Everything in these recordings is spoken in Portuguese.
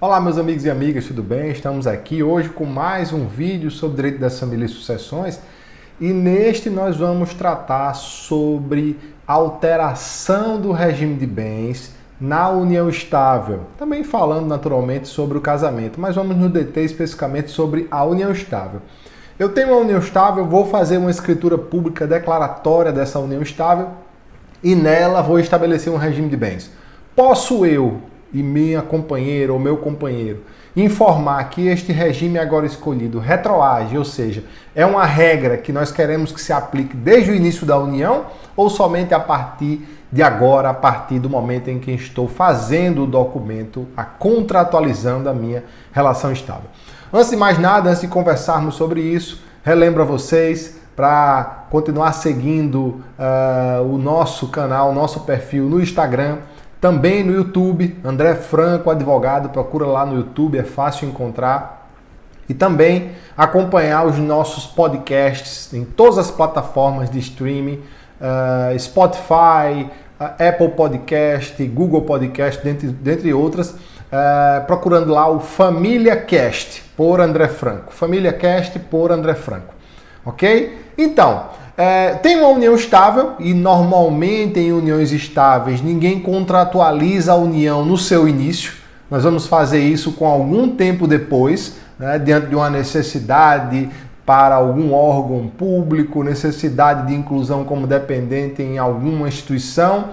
Olá meus amigos e amigas, tudo bem? Estamos aqui hoje com mais um vídeo sobre direito das famílias e sucessões e neste nós vamos tratar sobre alteração do regime de bens na união estável, também falando naturalmente sobre o casamento, mas vamos nos deter especificamente sobre a união estável. Eu tenho uma união estável, vou fazer uma escritura pública declaratória dessa união estável e nela vou estabelecer um regime de bens. Posso eu e minha companheira ou meu companheiro informar que este regime agora escolhido retroage, ou seja, é uma regra que nós queremos que se aplique desde o início da união ou somente a partir de agora, a partir do momento em que estou fazendo o documento, contratualizando a minha relação estável. Antes de mais nada, antes de conversarmos sobre isso, relembro a vocês para continuar seguindo o nosso canal, o nosso perfil no Instagram, também no YouTube, André Franco Advogado, procura lá no YouTube, é fácil encontrar. E também acompanhar os nossos podcasts em todas as plataformas de streaming, Spotify, Apple Podcast, Google Podcast, dentre outras, procurando lá o Família Cast por André Franco. Família Cast por André Franco. Ok? Então, tem uma união estável e normalmente em uniões estáveis ninguém contratualiza a união no seu início. Nós vamos fazer isso com algum tempo depois, né, diante de uma necessidade para algum órgão público, necessidade de inclusão como dependente em alguma instituição,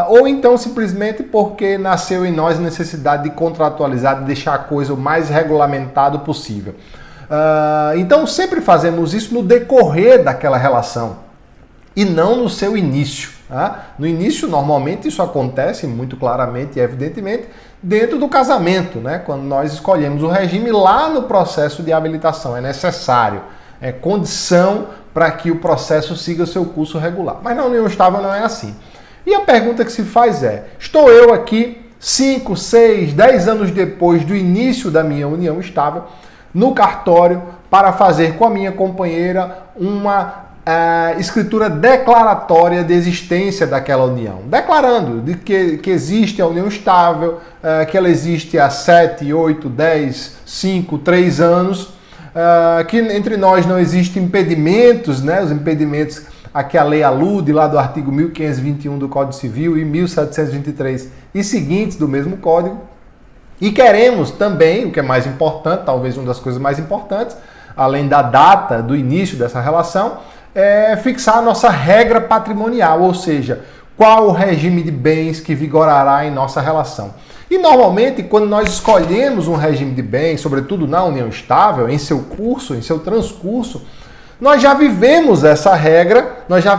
ou então simplesmente porque nasceu em nós a necessidade de contratualizar, de deixar a coisa o mais regulamentado possível. Então sempre fazemos isso no decorrer daquela relação e não no seu início. Tá? No início, normalmente, isso acontece muito claramente e evidentemente dentro do casamento, né? Quando nós escolhemos o regime lá no processo de habilitação. É necessário, é condição para que o processo siga o seu curso regular. Mas na união estável não é assim. E a pergunta que se faz é, estou eu aqui 5, 6, 10 anos depois do início da minha união estável, no cartório para fazer com a minha companheira uma escritura declaratória de existência daquela união. Declarando de que existe a união estável, que ela existe há 7, 8, 10, 5, 3 anos, que entre nós não existem impedimentos, né, os impedimentos a que a lei alude lá do artigo 1521 do Código Civil e 1723 e seguintes do mesmo Código. E queremos também, o que é mais importante, talvez uma das coisas mais importantes, além da data do início dessa relação, é fixar a nossa regra patrimonial, ou seja, qual o regime de bens que vigorará em nossa relação. E normalmente, quando nós escolhemos um regime de bens, sobretudo na união estável, em seu curso, em seu transcurso, nós já vivemos essa regra, nós já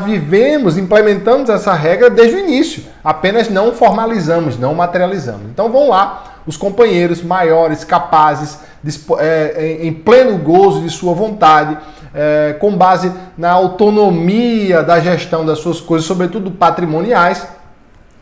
implementamos essa regra desde o início, apenas não formalizamos, não materializamos. Então vão lá os companheiros maiores, capazes, em pleno gozo de sua vontade, com base na autonomia da gestão das suas coisas, sobretudo patrimoniais,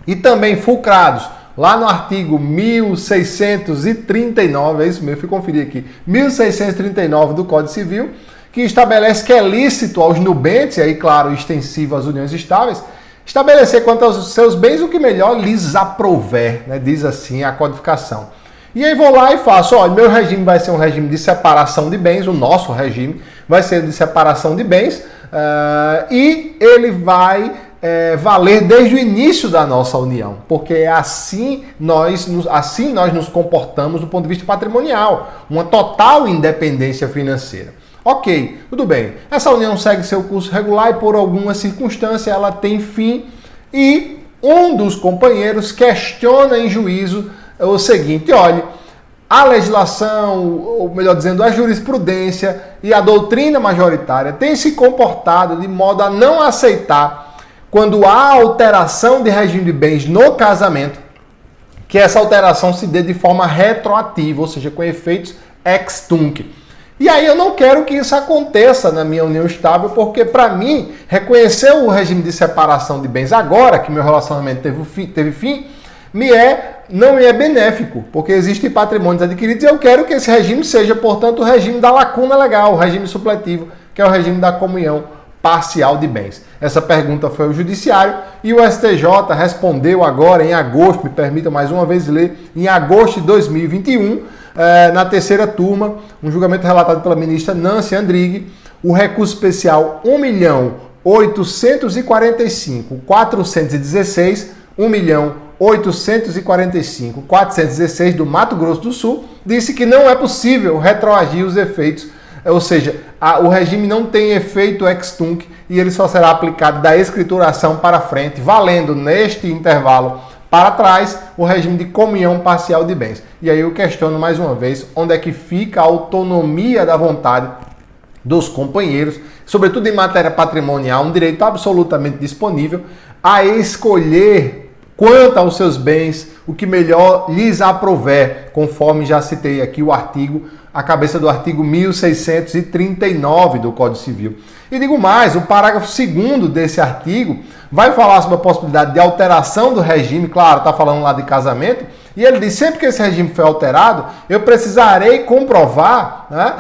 e também fulcrados lá no artigo 1639, é isso mesmo, fui conferir aqui, 1639 do Código Civil, que estabelece que é lícito aos nubentes, e aí, claro, extensivo às uniões estáveis, estabelecer quanto aos seus bens o que melhor lhes aprouver, né? Diz assim a codificação. E aí vou lá e faço, olha, meu regime vai ser um regime de separação de bens, o nosso regime vai ser de separação de bens, e ele vai valer desde o início da nossa união, porque assim nós nos comportamos do ponto de vista patrimonial, uma total independência financeira. Ok, tudo bem. Essa união segue seu curso regular e por alguma circunstância ela tem fim e um dos companheiros questiona em juízo o seguinte, olha, a legislação, ou melhor dizendo, a jurisprudência e a doutrina majoritária têm se comportado de modo a não aceitar quando há alteração de regime de bens no casamento, que essa alteração se dê de forma retroativa, ou seja, com efeitos ex tunc. E aí eu não quero que isso aconteça na minha união estável, porque para mim, reconhecer o regime de separação de bens agora, que meu relacionamento teve fim, não me é benéfico, porque existem patrimônios adquiridos e eu quero que esse regime seja, portanto, o regime da lacuna legal, o regime supletivo, que é o regime da comunhão parcial de bens. Essa pergunta foi ao Judiciário e o STJ respondeu agora em agosto, me permita mais uma vez ler, em agosto de 2021, na terceira turma, um julgamento relatado pela ministra Nancy Andrighi, o recurso especial 1.845.416, 1.845.416 do Mato Grosso do Sul, disse que não é possível retroagir os efeitos, ou seja, o regime não tem efeito ex-tunc e ele só será aplicado da escrituração para frente, valendo neste intervalo para trás o regime de comunhão parcial de bens. E aí eu questiono mais uma vez onde é que fica a autonomia da vontade dos companheiros, sobretudo em matéria patrimonial, um direito absolutamente disponível a escolher quanto aos seus bens, o que melhor lhes aprouver, conforme já citei aqui o artigo, a cabeça do artigo 1639 do Código Civil. E digo mais, o parágrafo 2º desse artigo vai falar sobre a possibilidade de alteração do regime, claro, está falando lá de casamento, e ele diz, sempre que esse regime foi alterado, eu precisarei comprovar, né,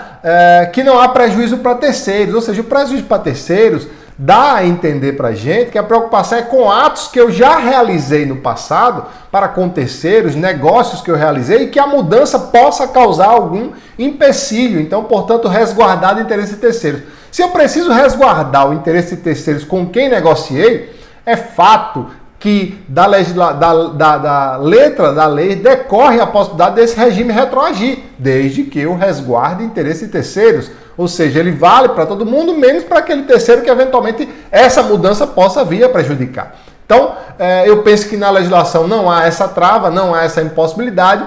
que não há prejuízo para terceiros, ou seja, o prejuízo para terceiros dá a entender para a gente que a preocupação é com atos que eu já realizei no passado para com terceiros, negócios que eu realizei e que a mudança possa causar algum empecilho. Então, portanto, resguardar o interesse de terceiros. Se eu preciso resguardar o interesse de terceiros com quem negociei, é fato que da letra da lei decorre a possibilidade desse regime retroagir, desde que eu resguarde o interesse de terceiros. Ou seja, ele vale para todo mundo, menos para aquele terceiro que eventualmente essa mudança possa vir a prejudicar. Então, eu penso que na legislação não há essa trava, não há essa impossibilidade.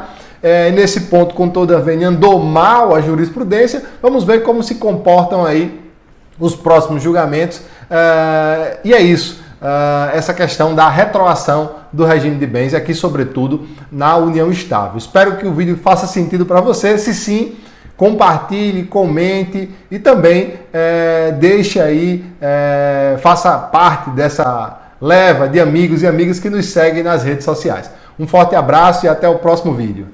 Nesse ponto, com toda a vênia, andou mal a jurisprudência. Vamos ver como se comportam aí os próximos julgamentos. E é isso. Essa questão da retroação do regime de bens, aqui sobretudo na união estável. Espero que o vídeo faça sentido para você. Se sim, compartilhe, comente e também deixe aí, faça parte dessa leva de amigos e amigas que nos seguem nas redes sociais. Um forte abraço e até o próximo vídeo.